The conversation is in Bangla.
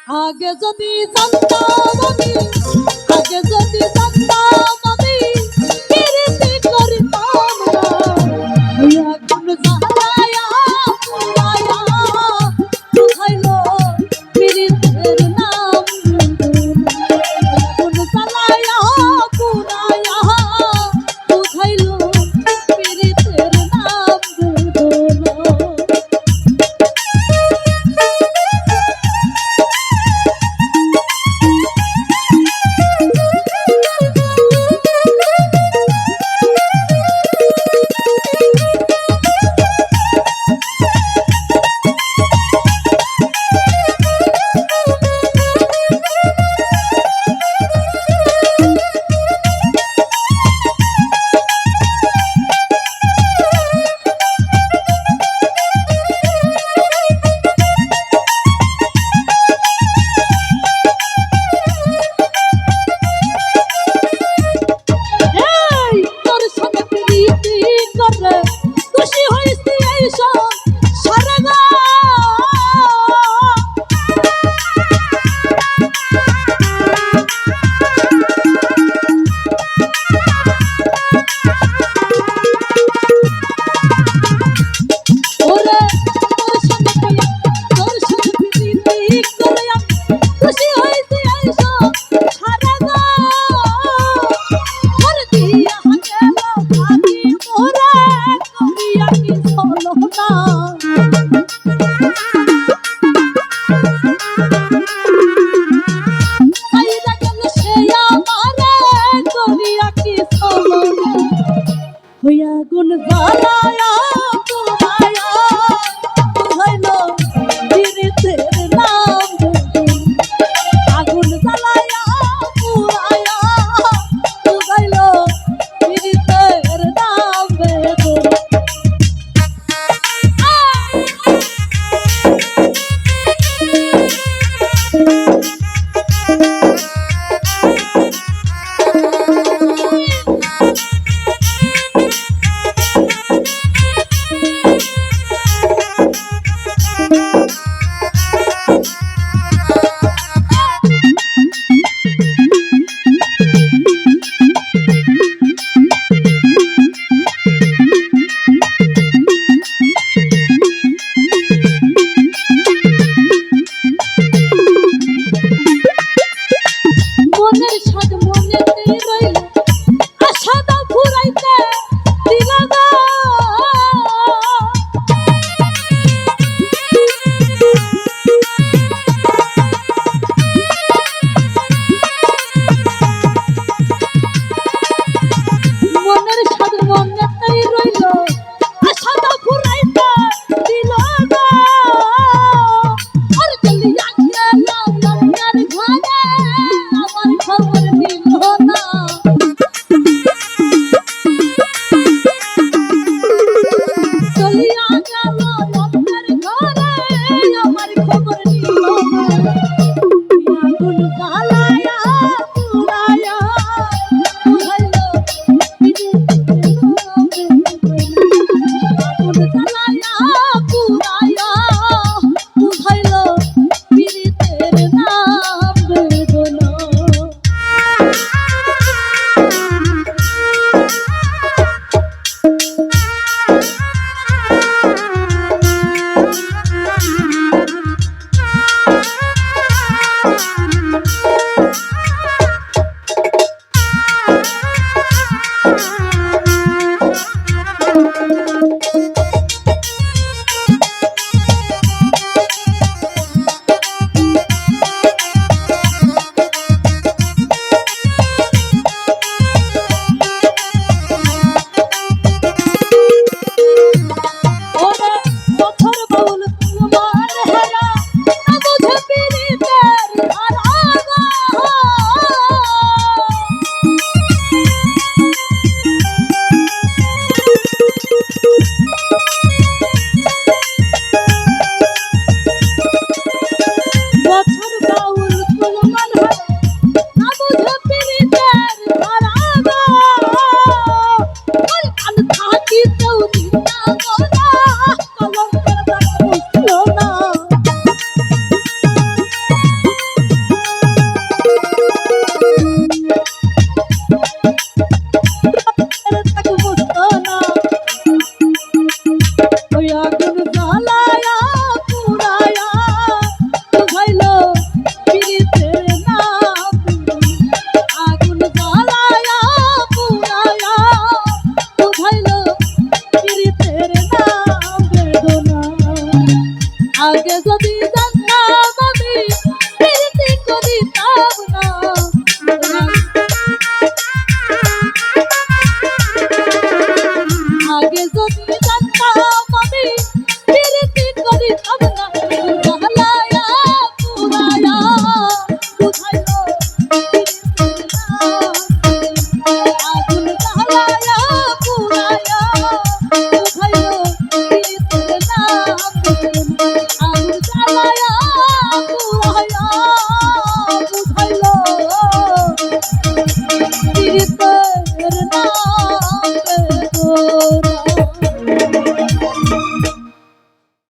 আগে যদি জানতাম আমি, আগে যদি জানতাম আমি প্রীতি করিতাম না। এখন জ্বালায়া পুরায়া বুঝাইলো প্রীতির নাম। এখন জ্বালায়া পুরায়া বুঝাইলো প্রীতির নাম। হইয়া গুণ জ্বালায়া পুরায়া বুঝাইলো প্রীতির নাম। আগুন জ্বালায়া পুরায়া বুঝাইলো প্রীতির নাম। মনের সাদ মনেতেই রইল, আশা দাও ফুরাইতে দিলা না। মনের সাদ মনেতেই রইল, আশা দাও ফুরাইতে দিলা না। আর চলিয়া গেলাম লঙ্কার ঘরে, আমার খবর দিল না। চলিয়া গেল লঙ্কার ঘরে, আমার খবর দিল না। আগুন জ্বালায়া পুরায়া বুঝাইলো প্রীতির নাম। আগুন জ্বালায়া পুরায়া বুঝাইলো প্রীতির নাম। বেদনা বছর বাউল